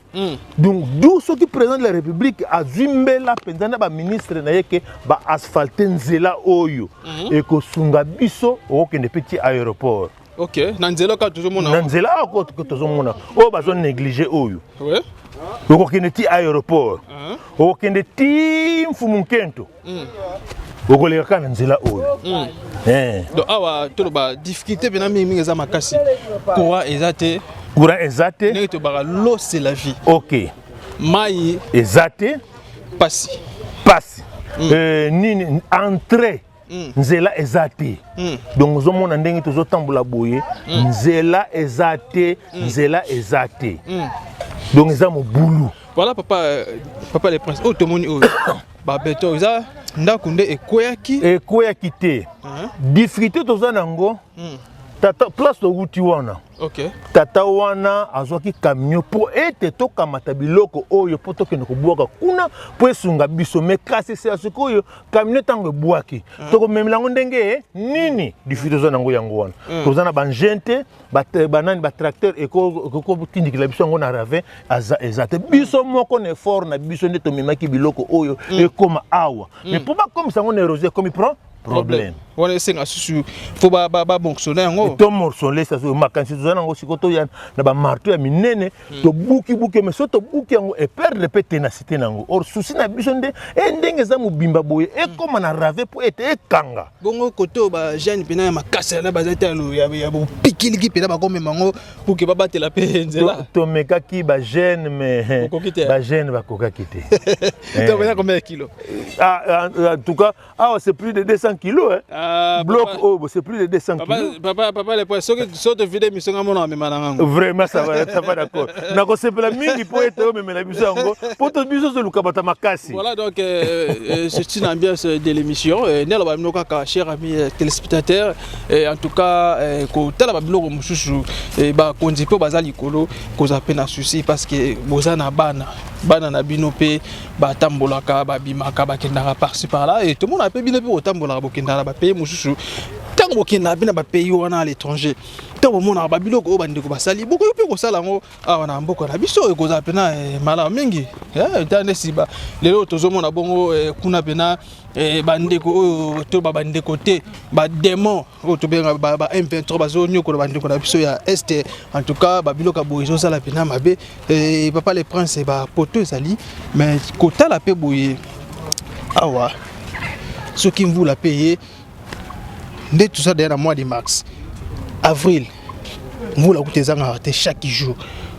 Donc d'où ce qui présente la République a zimbela pendant ba ministre na yeke ba asphalter nzela oyo et ko sunga biso o kende petit aéroport. Ok, Nanzela ka toujours mona. Nanzela ko toujours mona. O bazon négliger oyo. Ouais. O kende ti aéroport. O kende ti mfumunkento. O ko leka nanzela oyo. Donc awa to ba difficulté bena mingi eza makasi. Courant ezate. Ne te bara l'eau c'est la vie. OK. Mai ezate passi. Ni entrée nzela ezate. Donc zomona ndenge tozo tambola boye nzela ezate. Donc eza mo boulou. Voilà papa les princes. Oh tomoni oh. Ba beto eza ndakunde ekoyaki te. Difficulté toza nango tata place de Wutiwana. Ok. Tata wana azwaki camion pour ete tokamata biloko oyo po tokende kobwaka kuna po esunga biso mais kasi se asikoyo camion tango ebwaki tokomemela ngo ndenge nini diffusion nango yango wana tozana banjente banani batracteur ekokotindikila biso yango na ravin eza te biso moko na effort na biso nde tomemaki biloko oyo ekoma awa mais po bakomisa yango na érosion ekomi problème. On est cinq à sous. Faut pas fonctionner en haut. To morceler ça sur makansi tozana ngo sikoto ya na ba marteau ya minene to buki mais so to buki yango e perdre pe ténacité nango. Or souci na biso nde ndenge za mobimba boye e comme na rave pour être kanga. Bongo koto ba jeune pena ma casse na ba zatalo ya bo pikili pena ba comme mango pour que ba battre la penzela. To meka ki ba jeune mais ba jeune ba koka kité. Tu veux combien de kilos? En tout cas, c'est plus de 200 kilos hein. Bloc oh, c'est plus de 200 kilos. Papa, les poissons qui sont de vidéo, ils sont à mon âme. Vraiment, ça va d'accord. N'a c'est pas la mine pour être mais la biso ngo. Pour tout biso de Lukabata Makasi. Voilà donc c'est une ambiance de l'émission. Nela ba mnoka ka chers amis téléspectateurs. En tout cas, ko tala ba biloko mususu ba konzipo bazali kolo ko za pena souci parce que bozana bana na binope ba tambolaka ba bimaka ba kendaka par-ci par-là et tout le monde a peu binope au tambolaka ba kendaka ba pays mususu tango bokenda bina ba pays wana à l'étranger tango mona ba biloko o bandeko basali boko yope ko sala ngo awana mboko na biso e koza pena mala mingi tande siba lelo tozomona bongo kuna pena bandeko oyo to ba bandeko te ba démon o to benga ba M23 bazo nyoko bandeko na biso ya est en tout cas ba biloko boizo sala pena mabe papa les princes ba poto ezali mais kota la pe boye awa ceux qui vous la payer dès tout ça derrière mois de mars avril vous la coûtez raté chaque jour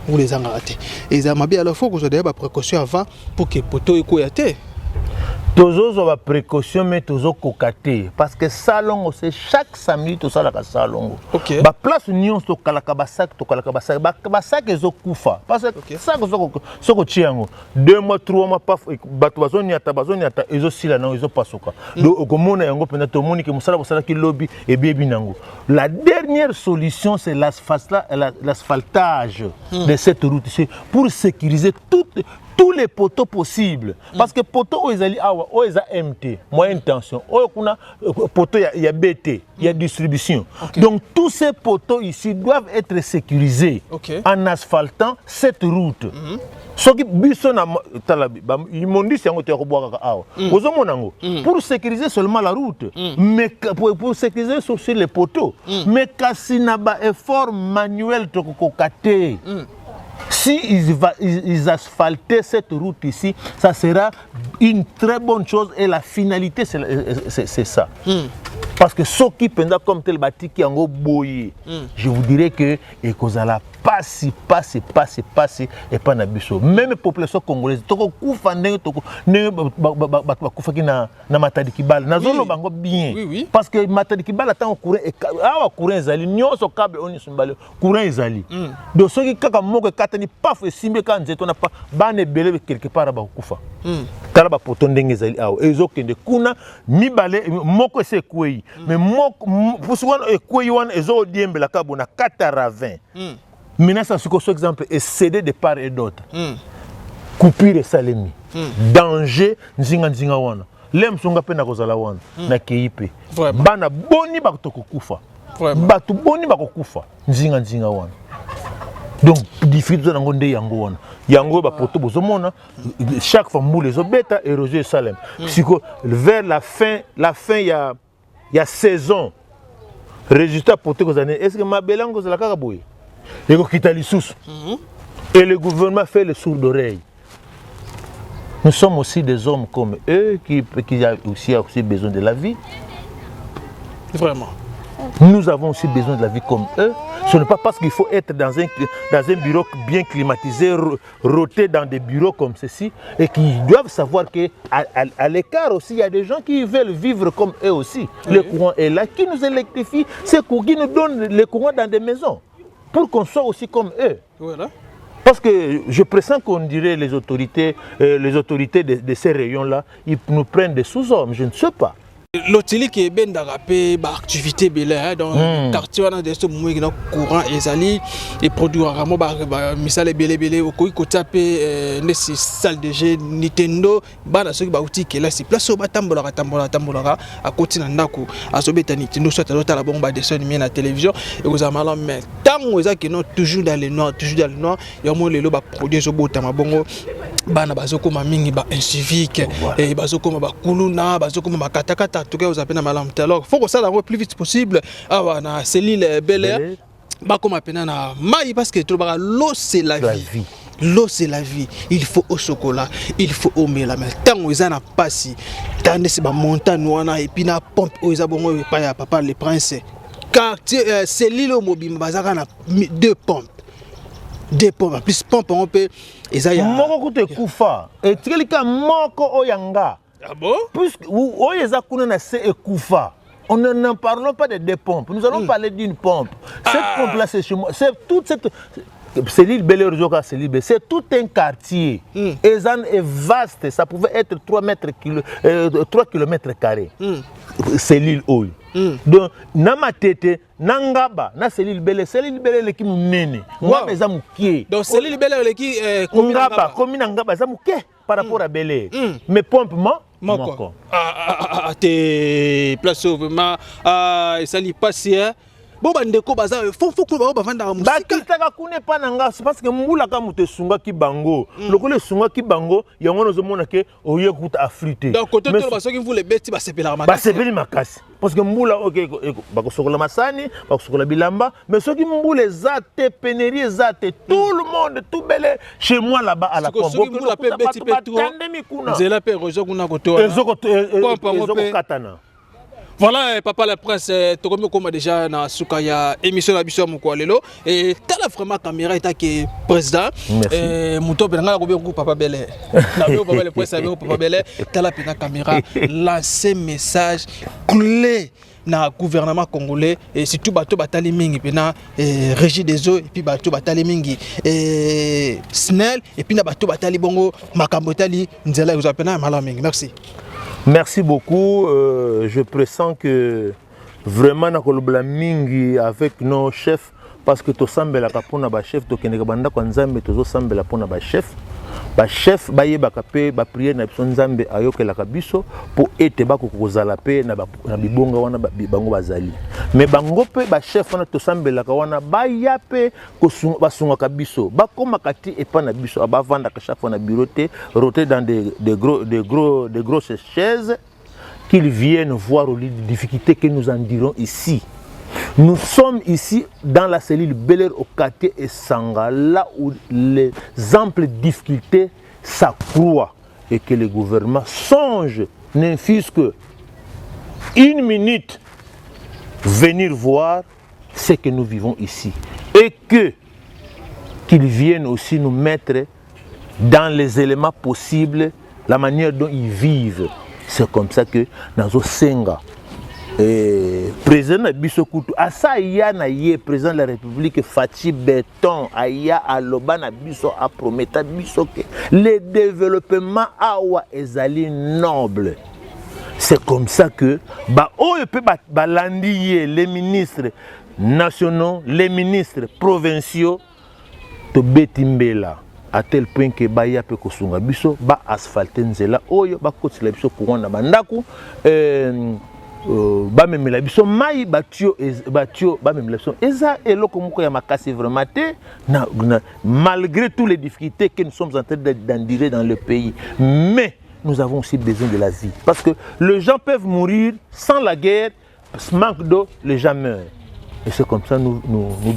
vous les en raté et ça m'a bien alors faut que vous ayez des précautions avant pour que poto ekoyate. Toujours la précaution mais toujours cocaté parce que salon c'est chaque samedi tout ça la salon. OK. Ba place union to kalaka basak basak ezo kufa parce que ça soko tiango 2 mois 3 mois pas bato bazoni ata ezo sila na ezo pasuka. Donc okomona yango pena to moni ke musala bosala ki lobby et biebi nango. La dernière solution c'est l'asphaltage de cette route ici pour sécuriser tous les poteaux possibles parce que poteau ezali awa o eza MT moyenne tension o kuna poteau il y a BT il y a distribution donc tous ces poteaux ici doivent être sécurisés en asphaltant cette route ce qui biso na talabi imondisi yango te ko bwaka awa ozomona ngo pour sécuriser seulement la route mais pour sécuriser sur les poteaux mais kasi na ba effort manuel to kokate. Si ils asphaltaient cette route ici, ça sera une très bonne chose et la finalité c'est ça. Parce que ce qui pendant comme tel bâti qui en boye, je vous dirais que ekozala passe et pas na biso. Même population congolaise, toko kufa ndenge toko ndenge bakufa ki na Matadi Kibala. Na zolo bango bien. Parce que Matadi Kibala tant courant awa courant ezali nyonso câble oni sumbale courant ezali. Donc ceux qui kaka moko katani paf esimbe kan nzeto na pa bane belé quelque part ba kufa. Tala ba poto ndenge ezali awa ezokende kuna mibale moko ese kwei mais moko pusuwana ekwei wana ezo diembela kabona 4 maintenant ça c'est exemple est cédé de part et d'autre coupure salemi danger nzinga wana lem songa pe na kozala wana na keipe bana boni bakokufa batu boni bakokufa nzinga wana donc difficile nango nde yango wana yango ba poto bozomona chaque fois moule zo beta éroger salem siko vers la fin il y a saison résultat poto kozane est-ce que mabelango zala kaka boye et le gouvernement fait le sourd d'oreille. Nous sommes aussi des hommes comme eux qui a aussi besoin de la vie. Vraiment. Nous avons aussi besoin de la vie comme eux. Ce n'est pas parce qu'il faut être dans un bureau bien climatisé, roter dans des bureaux comme ceci, et qu'ils doivent savoir qu'à l'écart aussi, il y a des gens qui veulent vivre comme eux aussi. Le courant est là, qui nous électrifie, c'est qui nous donne le courant dans des maisons. Pour qu'on soit aussi comme eux. Voilà. Parce que je pressens qu'on dirait les autorités de ces rayons-là, ils nous prennent des sous-hommes, je ne sais pas. L'hôtel qui est bien d'arrapé, activité belle dans le quartier, on a des courant et produits vraiment misale belle au côté des salles de jeu Nintendo, bana ceux qui outil qui là c'est place au tambola à côté d'Andako à Sobeta Nintendo soit à la bombe dessin animé na télévision et vous avez mal mais tant aux qui non toujours dans le noir et au moins les loba produits au bout bongo bana bazoko mingi ba incivique et bazoko ba kuluna bazoko ma katakata en tout cas vous appelez malam alors faut que ça le plus vite possible ah na cellule Bel Air ba comme appena na mai parce que tout l'eau c'est la vie. L'eau c'est la vie, il faut au chocolat, il faut au mélamel. Tant où ils n'ont pas si, tant que c'est ma montagne et puis na pompe où ils ont pas papa les princes. Car c'est l'île au mobile, bazar a 2 pompes. 2 pompes, plus pompe on peut. Moko koute kufa, et quelqu'un moko oyanga. Ah bon? Puisque oyeza kuna na se kufa. On n'en parlons pas de 2 pompes, nous allons parler d'une pompe. Cette pompe-là, c'est chez moi. C'est toute cette. C'est l'île Bel Air, c'est tout un quartier. Et ça est vaste, ça pouvait être 3 km carrés. C'est l'île Oy. Donc, nama tete, nangaba, na c'est l'île Bel Air qui nous nene. Moi, mes amis qui. Donc, c'est l'île Bel Air qui est. Ngaba, comme nangaba, ça mouké par rapport à Bel Air. Mais pompe, Moko. T'es place vraiment. Ça n'y passe, hein. Bon bandeko baza faut que ba vanda musique bakitaka kune pa nanga parce que mbula ka muté sunga ki bango lokole sunga ki bango yango nozomona ke oye kuta afrité donc côté to baso ki voulait beti ba sepela makasi ba sepeli makasi parce que mbula OK bako sokola masani bako sokola bilamba mais ceux qui mbula zate pénérie zate tout le monde tout belé chez moi là-bas à la Combo mbula pe beti petro nzela pe rojo kuna koto ezoko katana. Voilà, papa le prince, tu comme déjà dans Soukaya émission la biso mon lelo et t'as la vraiment caméra état qui président mon top na ko papa Bel Air. Na papa le prince avec papa Bel Air, t'as la caméra lancer message clé na gouvernement congolais et surtout bato batali mingi pena régie des eaux et puis bato batali mingi et SNEL et puis na bato batali bongo makambo tali nzela vous appelez mala mingi. Merci. Merci beaucoup. Je pressens que vraiment na mingi avec nos chefs parce que to sambela kapona ba chef to keneka banda kwa nzambe to sambela pona ba chef baye bakape ba prier na biso nzambe ayokela kabiso pour ete bako kozala pe na bibonga wana bango bazali mais bango pe ba chef wana to sambela ka wana baya pe basunga kabiso bakoma kati epa na biso abavanda ka chaque fois na bureau te roter dans des grosses chaises qu'ils viennent voir les difficultés que nous en dirons ici. Nous sommes ici dans la cellule Bel Air au quartier et Sanga, là où les amples difficultés s'accroissent et que le gouvernement songe, n'infuse que 1 minute, venir voir ce que nous vivons ici. Et qu'ils viennent aussi nous mettre dans les éléments possibles, la manière dont ils vivent. C'est comme ça que Nazo Senga. Président Bissokoutou, asa ya na ye président de la République Fachi Béton, aya aloba na biso a prometa biso que le développement awa ezali noble. C'est comme ça que les ministres nationaux, les ministres provinciaux to betimbela à tel point que baya pe kosunga biso ba asphalter nzela oyo ba kotila biso courant na bandako ba memela biso mai batio ba memela biso eza eloko moko ya makasi vraiment te malgré toutes les difficultés que nous sommes en train d'endurer dans le pays, mais nous avons aussi besoin de la vie parce que les gens peuvent mourir sans la guerre, manque d'eau, les gens meurent. Et c'est comme ça nous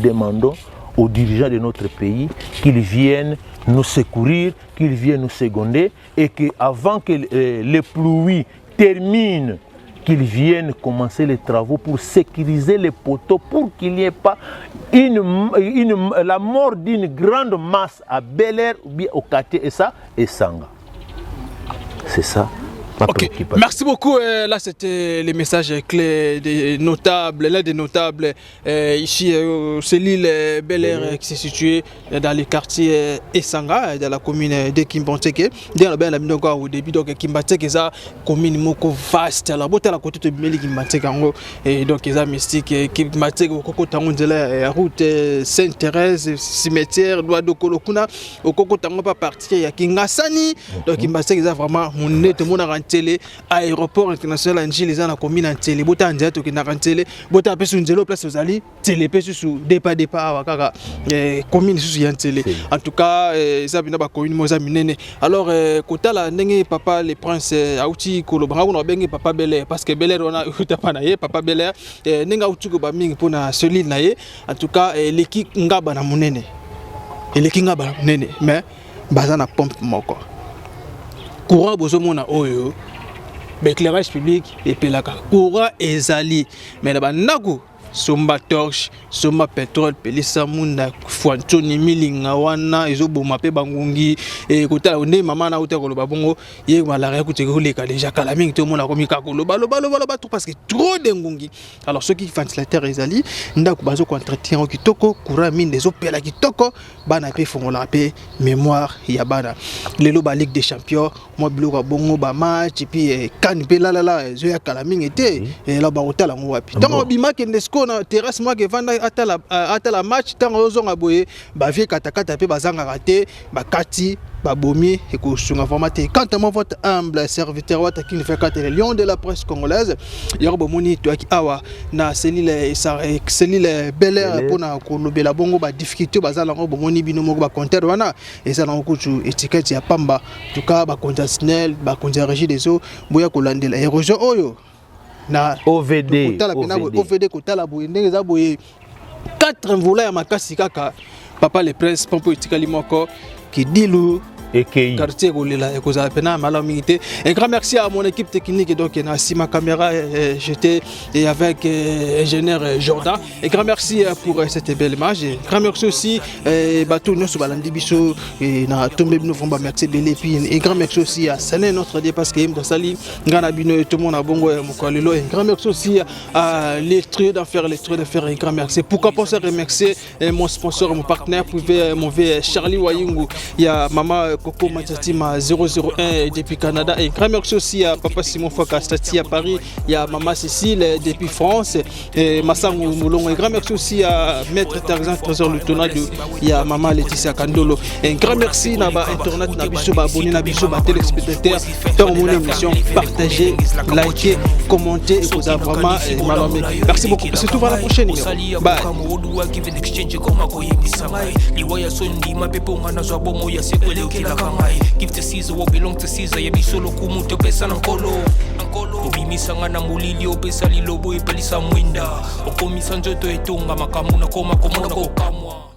demandons aux dirigeants de notre pays qu'ils viennent nous secourir, qu'ils viennent nous seconder et qu'avant que les pluies terminent, qu'ils viennent commencer les travaux pour sécuriser les poteaux, pour qu'il n'y ait pas la mort d'une grande masse à Bel Air ou bien au quartier et Sanga. C'est ça Ok, merci beaucoup. Là, c'était les messages clés des notables, l'un des notables ici, c'est l'île Bel Air qui s'est située dans le quartier Essanga, dans la commune de Kimbantseke. D'ailleurs, au début, donc Kimbantseke, c'est une commune vaste. La beauté à la côté de Bimeli Kimbantseke, et donc ils ont mystique. Kimbantseke, au Koko Tango de la route Sainte-Thérèse, cimetière, Doua de Kolokuna, au Koko Tango pas partir, il y a Kingasani. Donc Kimbantseke, c'est vraiment mon nez, tout le monde a télé aéroport international Angie les gens la commune en télé bota ndia to kina kan télé bota pe sur nzelo place ozali télé pe sur départ wakaka commune sur en télé en tout cas ça bina ba commune moza minene alors kotala ndenge papa le prince auti kolobanga on bengi papa Bel Air parce que Bel Air on a utapa na ye papa Bel Air ndenge auti ko ba mingi pona solide na ye en tout cas l'équipe ngaba na munene l'équipe ngaba na munene mais baza na pompe moko courant bozomona oyo éclairage public et pelaka courant ezali mais na bandako somba torche somba pétrole pelisa munda fuantoni milinga wana ezoboma pe bangungi et kotala onde mama na uta koloba bongo ye malare kuté koleka déjà kala mingi to mona komi ka koloba loba tout parce que trop de ngungi alors ceux qui ventilateur ezali ndako bazo ko entretien kitoko courant mine des opela kitoko bana pe fongola pe mémoire ya bana lelo ba Ligue des Champions moi biloko bongo ba match et puis kan pe la zo ya kala mingi té et là ba otala ngo wapi tango bima kendesko na terrasse moi que vanda atala match tango ozonga boye ba vie katakata pe bazanga raté ba kati ba bomi et ko sunga formaté quant à votre humble serviteur wata qui ne fait qu'à le lion de la presse congolaise yorobo moni to aki awa na cellule Bel Air pona ko lobela bongo ba difficulté bazala ngo moni bino moko ba compteur wana et ça na kutu étiquette ya pamba tout cas ba conditionnel ba régie des eaux boya ko landela érosion oyo na OVD kotala boye ndenge za boye 4 volets ya makasi kaka papa le prince pompo etikali moko qui dilu quartier Golela et Koza Pena Malamité. Un grand merci à mon équipe technique donc na ma caméra j'étais avec ingénieur Jordan. Un grand merci pour cette belle image. Un grand merci aussi bateau nous sur Balandi Biso et na tombé nous vont merci de puis un grand merci aussi à Sané notre Dieu parce que dans Sali ngana bino tout le monde a bongo mokolelo. Un grand merci aussi à les traits d'affaires un grand merci. Pourquoi pas se remercier mon sponsor mon partenaire privé mon vieux Charlie Wayungu. Il y a maman Coco Matatima 001 depuis Canada et grand merci aussi à papa Simon Foka Stati à Paris, il y a maman Cécile depuis France et Massango Moulon et grand merci aussi à maître Tarzan Trésor le Tonado, il y a maman Laetitia Kandolo et un grand merci naba internet na biso ba abonné na biso ba téléspectateurs dans mon émission partagez, likez, commentez et vous avez vraiment malamé. Merci beaucoup. C'est tout, à la prochaine. Bye. Give to Caesar what belong to Caesar. You be solo kumu to pesa nkolo. Obimisanga na mulili opesa lilobo epelisa mwinda. Okomisa njoto etonga makamu na koma komona kokamwa.